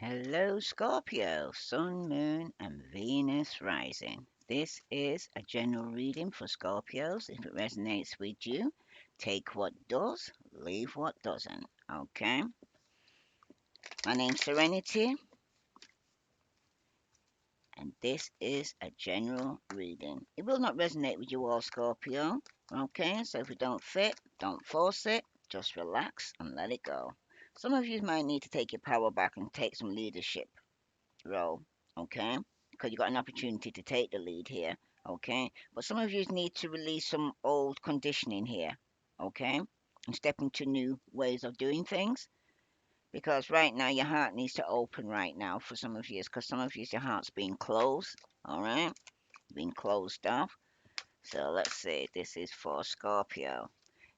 Hello, Scorpio, Sun, Moon, and Venus rising. This is a general reading for Scorpios. If it resonates with you, take what does, leave what doesn't. Okay? My name's Serenity, and this is a general reading. It will not resonate with you all, Scorpio. Okay? So if it don't fit, don't force it. Just relax and let it go. Some of you might need to take your power back and take some leadership role, okay? Because you got an opportunity to take the lead here, okay? But some of you need to release some old conditioning here, okay? And step into new ways of doing things. Because right now your heart needs to open right now for some of you, because some of you your heart's being closed, all right? Being closed off. So let's see. This is for Scorpio.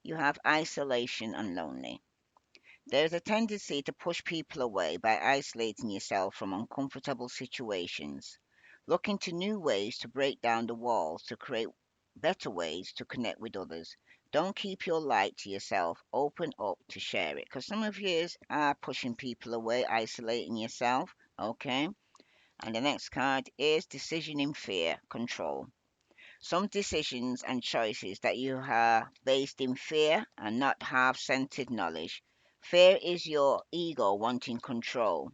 You have isolation and lonely. There's a tendency to push people away by isolating yourself from uncomfortable situations. Look into new ways to break down the walls to create better ways to connect with others. Don't keep your light to yourself. Open up to share it. Because some of you are pushing people away, isolating yourself. Okay. And the next card is decision in fear, control. Some decisions and choices that you are based in fear and not have centered knowledge. Fear is your ego wanting control.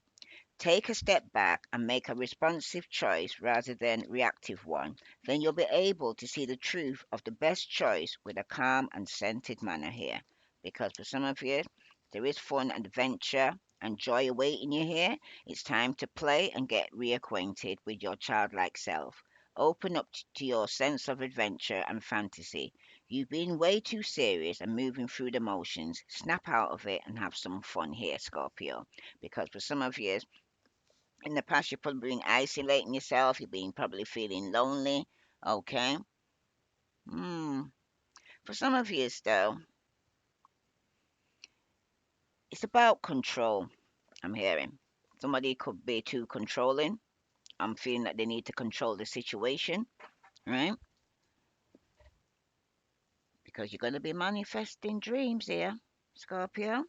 Take a step back and make a responsive choice rather than reactive one. Then you'll be able to see the truth of the best choice with a calm and centered manner here. Because for some of you, there is fun, adventure, and joy awaiting you here. It's time to play and get reacquainted with your childlike self. Open up to your sense of adventure and fantasy. You've been way too serious and moving through the motions. Snap out of it and have some fun here, Scorpio. Because for some of you, in the past you've probably been isolating yourself, you've been probably feeling lonely. Okay. Hmm. For some of you though, it's about control. I'm hearing somebody could be too controlling. I'm feeling that they need to control the situation, right? Because you're going to be manifesting dreams here, Scorpio.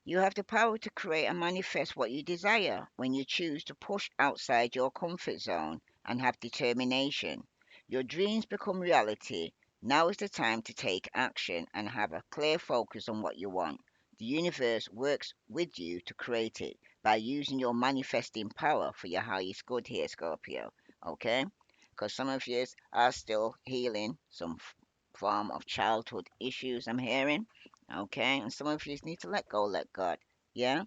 You have the power to create and manifest what you desire when you choose to push outside your comfort zone and have determination. Your dreams become reality. Now is the time to take action and have a clear focus on what you want. The universe works with you to create it by using your manifesting power for your highest good here, Scorpio. Okay? Because some of you are still healing some form of childhood issues, I'm hearing. Okay? And some of you need to let go, let God. Yeah?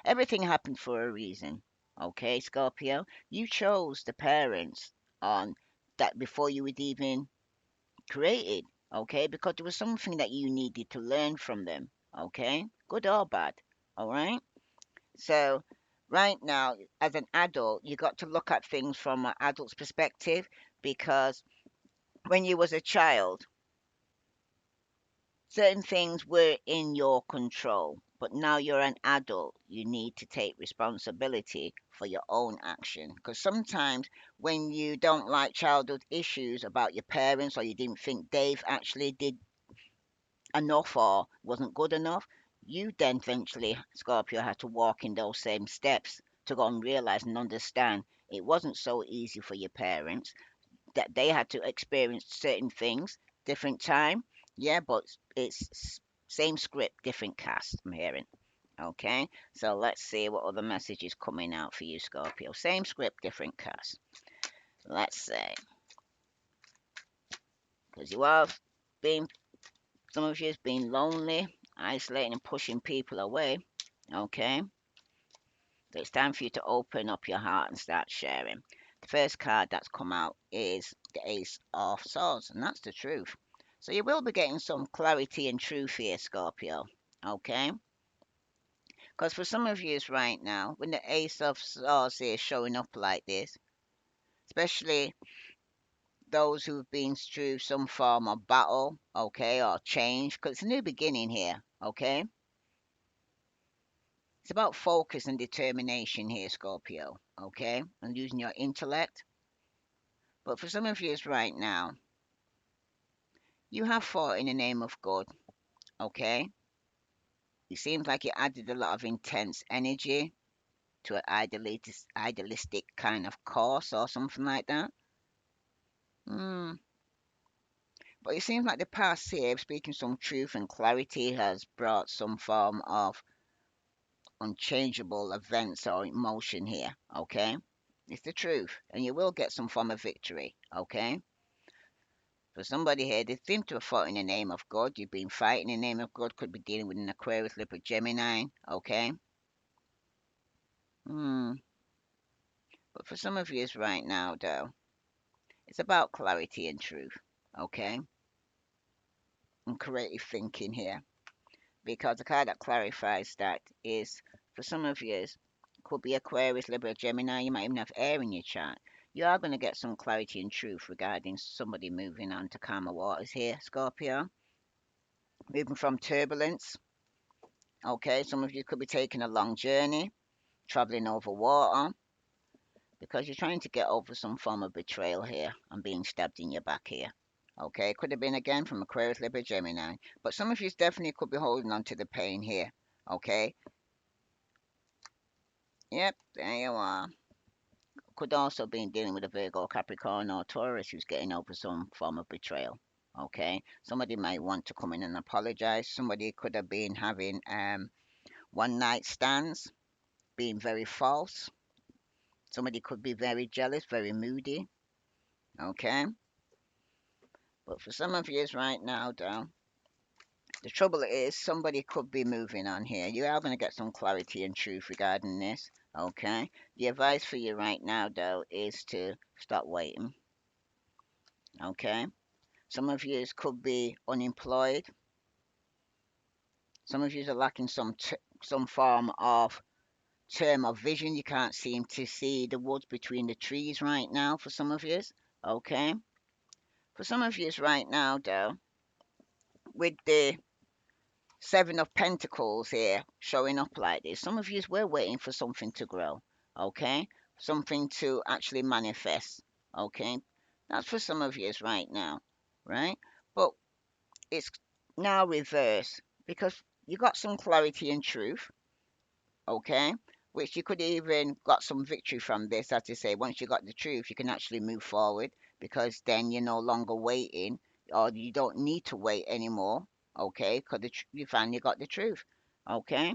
Everything happened for a reason. Okay, Scorpio? You chose the parents on that before you were even created. Okay? Because there was something that you needed to learn from them. Okay? Good or bad. All right? So, right now, as an adult, you got to look at things from an adult's perspective because when you was a child, certain things were in your control, but now you're an adult. You need to take responsibility for your own action. Because sometimes when you don't like childhood issues about your parents or you didn't think they've actually did enough or wasn't good enough, you then eventually, Scorpio, had to walk in those same steps to go and realize and understand it wasn't so easy for your parents, that they had to experience certain things, different time. Yeah, but it's same script, different cast. I'm hearing. Okay, so let's see what other message is coming out for you, Scorpio. Same script, different cast. Let's say, because you have been, some of you has been lonely, isolating, and pushing people away. Okay, so it's time for you to open up your heart and start sharing. The first card that's come out is the Ace of Swords, and that's the truth. So you will be getting some clarity and truth here, Scorpio. Okay? Because for some of you right now, when the Ace of Swords is showing up like this, especially those who've been through some form of battle, okay, or change, because it's a new beginning here, okay? It's about focus and determination here, Scorpio, okay? And using your intellect. But for some of you right now, you have fought in the name of God, okay? It seems like you added a lot of intense energy, to an idealistic kind of course or something like that. Hmm. But it seems like the past here, speaking some truth and clarity, has brought some form of unchangeable events or emotion here. Okay, it's the truth, and you will get some form of victory. Okay. For somebody here, they seem to have fought in the name of God. You've been fighting in the name of God. Could be dealing with an Aquarius, Libra, Gemini. Okay. Hmm. But for some of you right now, though, it's about clarity and truth. Okay. And creative thinking here. Because the card that clarifies that is, for some of you, could be Aquarius, Libra, Gemini. You might even have air in your chart. You are going to get some clarity and truth regarding somebody moving on to calmer waters here, Scorpio. Moving from turbulence. Okay, some of you could be taking a long journey, traveling over water, because you're trying to get over some form of betrayal here and being stabbed in your back here. Okay, could have been again from Aquarius, Libra, Gemini, but some of you definitely could be holding on to the pain here. Okay, yep, there you are. Could also be dealing with a Virgo, Capricorn, or Taurus who's getting over some form of betrayal. Okay, somebody might want to come in and apologize. Somebody could have been having one night stands, being very false. Somebody could be very jealous, very moody. Okay, but for some of you right now, though, the trouble is somebody could be moving on here. You are going to get some clarity and truth regarding this. Okay, the advice for you right now, though, is to stop waiting. Okay. Some of you could be unemployed. Some of you are lacking some form of term of vision. You can't seem to see the woods between the trees right now. For some of you, okay. For some of you right now, though, with the Seven of Pentacles here showing up like this, some of you were waiting for something to grow. Okay, something to actually manifest. Okay, that's for some of you right now, right? But it's now reverse because you got some clarity and truth, okay, which you could even got some victory from this. As I say, once you got the truth, you can actually move forward because then you're no longer waiting, or you don't need to wait anymore, okay, because you finally got the truth, okay,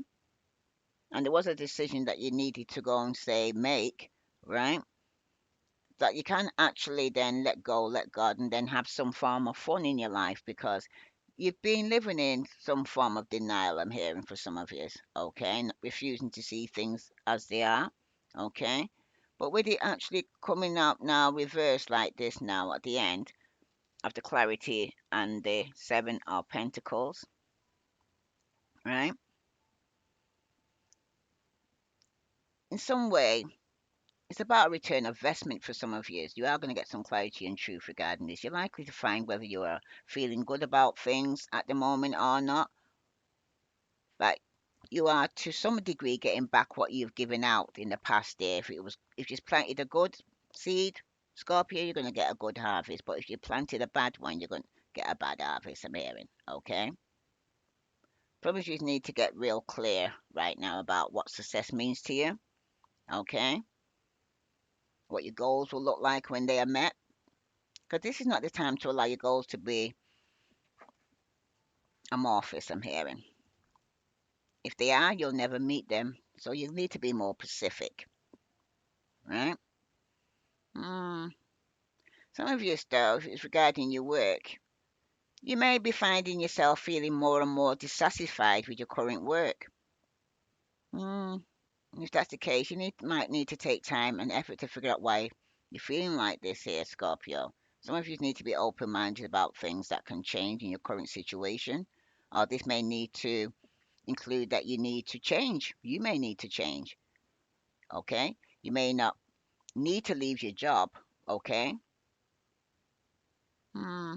and there was a decision that you needed to go and say make, right, that you can actually then let go, let God, and then have some form of fun in your life because you've been living in some form of denial, I'm hearing for some of you, okay, refusing to see things as they are, okay. But with it actually coming up now, reversed like this now at the end of the clarity and the Seven of Pentacles, right? In some way, it's about a return of investment for some of you. You are going to get some clarity and truth regarding this. You're likely to find whether you are feeling good about things at the moment or not. Like you are to some degree getting back what you've given out in the past year. If you've planted a good seed, Scorpio, you're going to get a good harvest. But if you planted a bad one, you're going to get a bad harvest. I'm hearing. Okay. Probably you need to get real clear right now about what success means to you. Okay. What your goals will look like when they are met. Because this is not the time to allow your goals to be amorphous. I'm hearing. If they are, you'll never meet them. So you need to be more specific. Right. Hmm. Some of your stuff is regarding your work. You may be finding yourself feeling more and more dissatisfied with your current work. Hmm. If that's the case, might need to take time and effort to figure out why you're feeling like this here, Scorpio. Some of you need to be open-minded about things that can change in your current situation. Or this may need to include that you need to change. You may need to change. Okay? You may not need to leave your job. Okay? Hmm.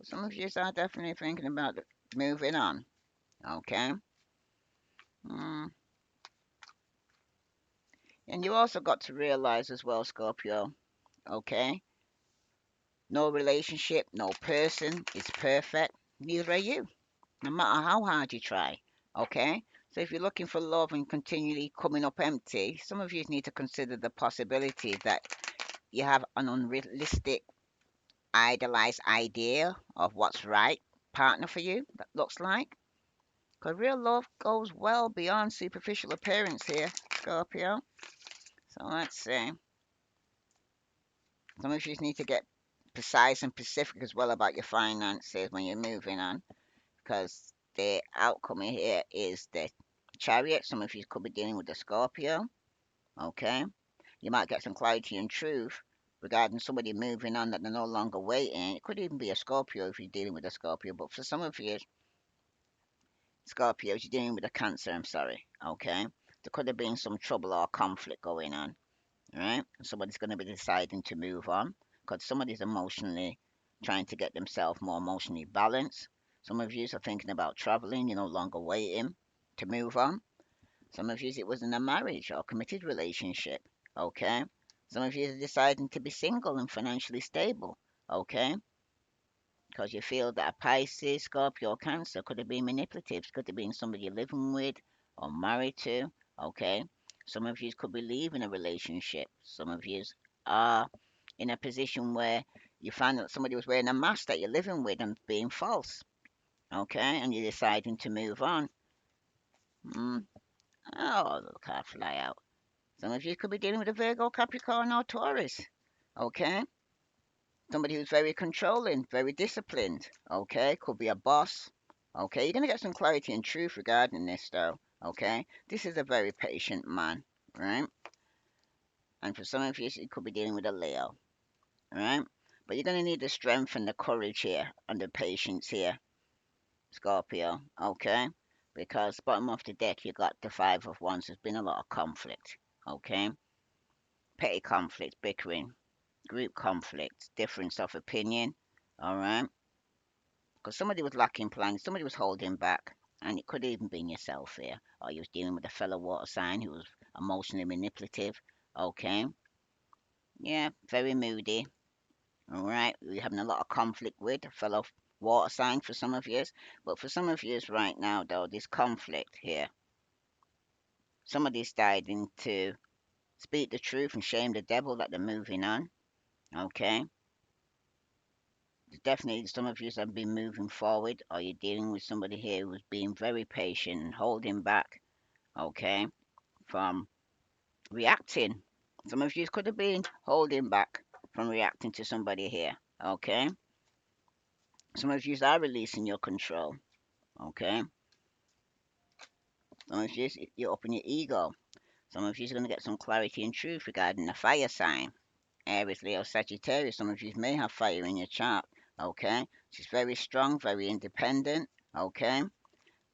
Some of you are definitely thinking about moving on. Okay. Mm. And you also got to realize as well, Scorpio. Okay. No relationship, no person is perfect. Neither are you. No matter how hard you try. Okay. So if you're looking for love and continually coming up empty, some of you need to consider the possibility that you have an unrealistic, idealized idea of what's right partner for you that looks like. Because real love goes well beyond superficial appearance here, Scorpio. So let's see. Some of you need to get precise and specific as well about your finances when you're moving on. Because the outcome here is the chariot. Some of you could be dealing with the Scorpio. Okay. You might get some clarity and truth regarding somebody moving on that they're no longer waiting. It could even be a Scorpio if you're dealing with a Scorpio. But for some of you, Scorpios, you're dealing with a Cancer, I'm sorry. Okay. There could have been some trouble or conflict going on. Right? Somebody's going to be deciding to move on because somebody's emotionally trying to get themselves more emotionally balanced. Some of you are thinking about traveling, you're no longer waiting to move on. Some of you, it was in a marriage or committed relationship. Okay. Some of you are deciding to be single and financially stable. Okay. Because you feel that a Pisces, Scorpio, or Cancer could have been manipulative, could have been somebody you're living with or married to. Okay. Some of you could be leaving a relationship. Some of you are in a position where you find that somebody was wearing a mask that you're living with and being false. Okay. And you're deciding to move on. Mm. Oh, look, I fly out. Some of you could be dealing with a Virgo, Capricorn, or Taurus. Okay. Somebody who's very controlling, very disciplined. Okay. Could be a boss. Okay. You're going to get some clarity and truth regarding this, though. Okay. This is a very patient man. Right. And for some of you, you could be dealing with a Leo. Right. But you're going to need the strength and the courage here and the patience here, Scorpio. Okay. Because bottom of the deck, you got the Five of Wands. There's been a lot of conflict. Okay. Petty conflict, bickering, group conflict, difference of opinion. All right. Because somebody was lacking plans, somebody was holding back, and it could even been yourself here, or you was dealing with a fellow water sign who was emotionally manipulative. Okay. Yeah, very moody. All right. We're having a lot of conflict with a fellow water sign for some of years. But for some of years right now, though, this conflict here, somebody's deciding to speak the truth and shame the devil that they're moving on. Okay. Definitely some of you have been moving forward, or you're dealing with somebody here who's being very patient and holding back, okay, from reacting. Some of you could have been holding back from reacting to somebody here, okay. Some of you are releasing your control, okay. Some of you, you're up in your ego. Some of you are going to get some clarity and truth regarding the fire sign. Aries, Leo, Sagittarius. Some of you may have fire in your chart, okay. She's very strong, very independent, okay.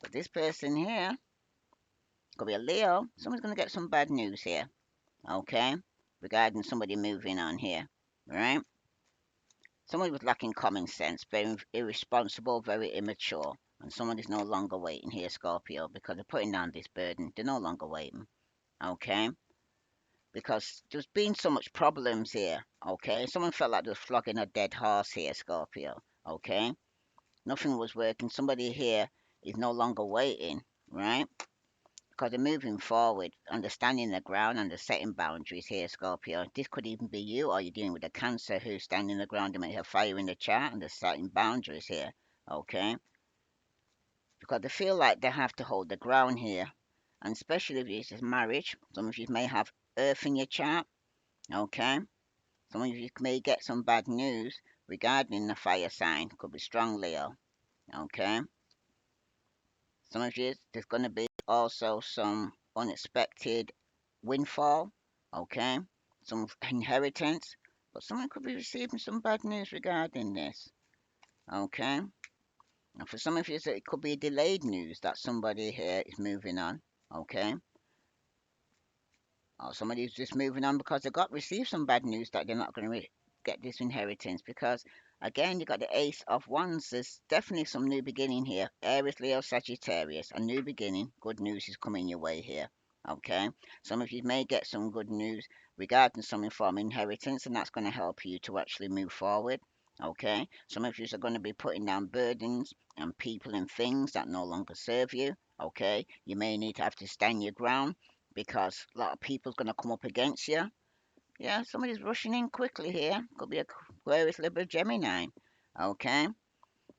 But this person here could be a Leo. Someone's going to get some bad news here, okay? Regarding somebody moving on here, right? Somebody was lacking common sense, very irresponsible, very immature. And someone is no longer waiting here, Scorpio, because they're putting down this burden. They're no longer waiting, okay? Because there's been so much problems here, okay? Someone felt like they was flogging a dead horse here, Scorpio, okay? Nothing was working. Somebody here is no longer waiting, right? Because they're moving forward, understanding the ground and the setting boundaries here, Scorpio. This could even be you, or you're dealing with a Cancer who's standing the ground and may have fire in the chart and they're setting boundaries here, okay? Because they feel like they have to hold the ground here, and especially if it's marriage, some of you may have Earth in your chart, okay? Some of you may get some bad news regarding the fire sign, could be strong Leo, okay? Some of you, there's going to be also some unexpected windfall, okay? Some inheritance, but someone could be receiving some bad news regarding this, okay? And for some of you, it could be delayed news that somebody here is moving on, okay? Or somebody's just moving on because they got received some bad news that they're not going to get this inheritance because again you got the Ace of Wands. There's definitely some new beginning here. Aries, Leo, Sagittarius, a new beginning. Good news is coming your way here. Okay, some of you may get some good news regarding some form of inheritance, and that's going to help you to actually move forward. Okay, some of you are going to be putting down burdens and people and things that no longer serve you. Okay, you may need to have to stand your ground because a lot of people's going to come up against you. Yeah, somebody's rushing in quickly here. Could be a Aquarius, Libra, Gemini. Okay,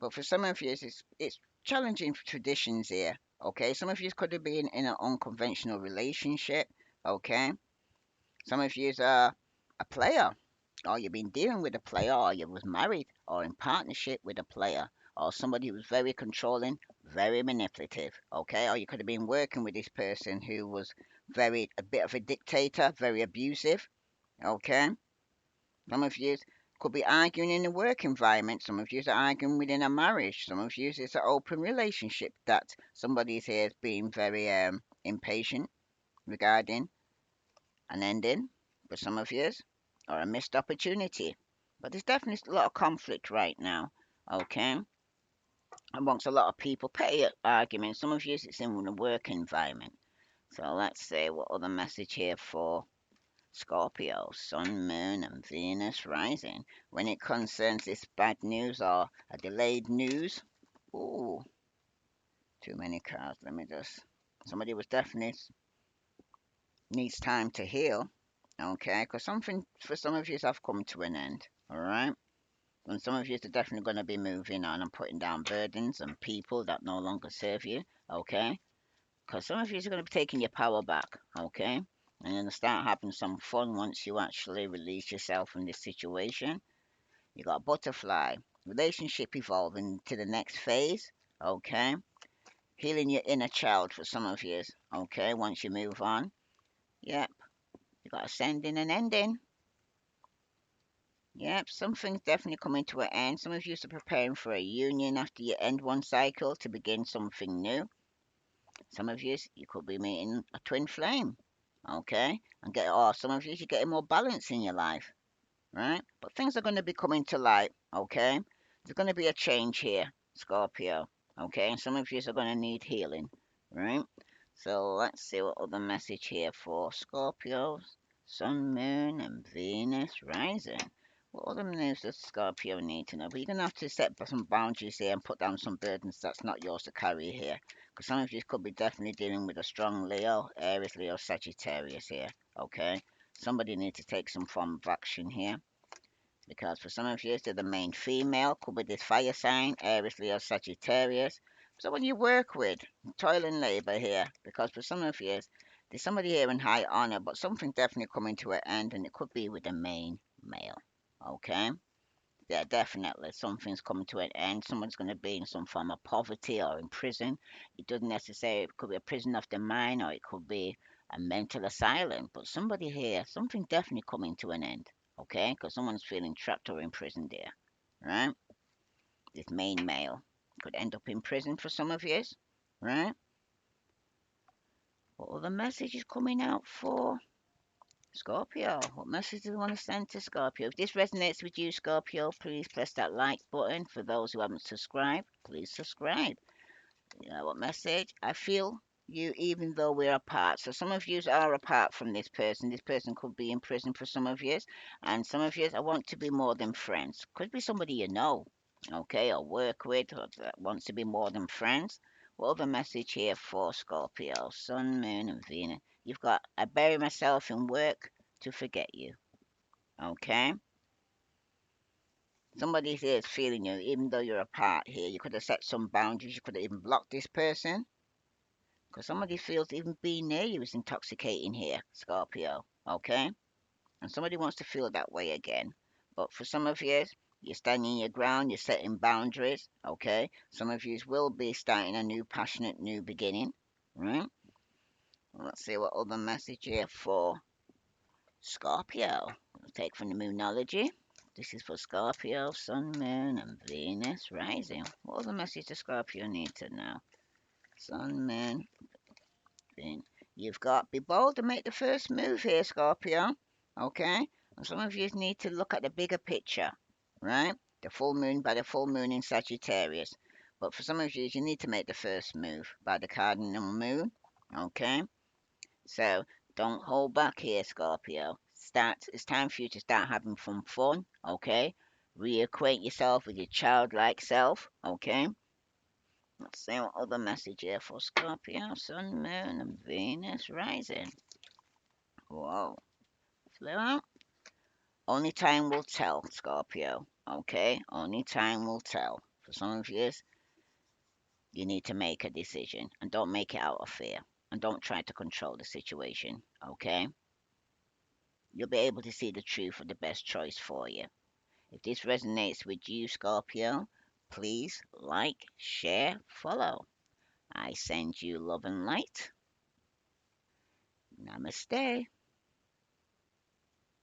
but for some of you, it's challenging traditions here. Okay, some of you could have been in an unconventional relationship. Okay, some of you are a player, or you've been dealing with a player, or you was married or in partnership with a player, or somebody who was very controlling, very manipulative. Okay, or you could have been working with this person who was very a bit of a dictator, very abusive. Okay, some of you could be arguing in a work environment. Some of you are arguing within a marriage. Some of you it's an open relationship that somebody here is being very impatient regarding an ending for some of you, or a missed opportunity. But there's definitely a lot of conflict right now, okay, amongst a lot of people. Petty arguments. Some of you it's in the work environment. So let's see what other message here for Scorpio, Sun, Moon, and Venus rising. When it concerns this bad news or a delayed news, ooh, too many cards. Let me just. Somebody was definitely needs time to heal, okay? Because something for some of you have come to an end, all right? And some of you are definitely going to be moving on and putting down burdens and people that no longer serve you, okay? Because some of you are going to be taking your power back, okay? And then start having some fun once you actually release yourself from this situation. You got a butterfly, relationship evolving to the next phase, okay? Healing your inner child for some of you, okay? Once you move on, yep. You got ascending and ending. Yep, something's definitely coming to an end. Some of you are preparing for a union after you end one cycle to begin something new. Some of you could be meeting a twin flame, okay? Or some of you're getting more balance in your life, right? But things are going to be coming to light, okay? There's going to be a change here, Scorpio, okay? And some of you are going to need healing, right? So let's see what other message here for Scorpios, Sun, Moon, and Venus rising. What other moves does Scorpio need to know? But you're going to have to set some boundaries here and put down some burdens that's not yours to carry here. Because some of you could be definitely dealing with a strong Leo, Aries, Leo, Sagittarius here. Okay? Somebody needs to take some form of action here. Because for some of you, they're the main female, could be this fire sign, Aries, Leo, Sagittarius. Someone you work with, toil and labor here. Because for some of you, there's somebody here in high honor, but something definitely coming to an end, and it could be with the main male. Okay? Yeah, definitely. Something's coming to an end. Someone's going to be in some form of poverty or in prison. It doesn't necessarily, it could be a prison of the mind or it could be a mental asylum. But somebody here, something definitely coming to an end. Okay? Because someone's feeling trapped or imprisoned there. Right? This main male could end up in prison for some of you. Right? What other message is coming out for Scorpio? What message do you want to send to Scorpio? If this resonates with you, Scorpio, please press that like button. For those who haven't subscribed, please subscribe. You know what message? I feel you even though we're apart. So some of you are apart from this person. This person could be in prison for some of you. And some of you, I want to be more than friends. Could be somebody you know, okay, or work with, or that wants to be more than friends. What other message here for Scorpio? Sun, Moon, and Venus. You've got, I bury myself in work to forget you, okay? Somebody here is feeling you, even though you're apart here. You could have set some boundaries. You could have even blocked this person. Because somebody feels even being near you is intoxicating here, Scorpio. Okay? And somebody wants to feel that way again. But for some of you, you're standing your ground, you're setting boundaries. Okay? Some of you will be starting a new, passionate, new beginning. Right? Let's see what other message here for Scorpio. We'll take from the Moonology. This is for Scorpio, Sun, Moon, and Venus rising. What other message does Scorpio need to know? Sun, Moon, then you've got be bold and make the first move here, Scorpio. Okay? And some of you need to look at the bigger picture, right? The full moon by the full moon in Sagittarius. But for some of you need to make the first move by the cardinal moon. Okay? So don't hold back here, Scorpio. It's time for you to start having some fun, okay? Reacquaint yourself with your childlike self, okay? Let's see what other message here for Scorpio, Sun, Moon, and Venus rising. Whoa. Flew out. Only time will tell, Scorpio. Okay? Only time will tell. For some of you need to make a decision. And don't make it out of fear. And don't try to control the situation. Okay? You'll be able to see the truth of the best choice for you. If this resonates with you, Scorpio, please like, share, follow. I send you love and light. Namaste.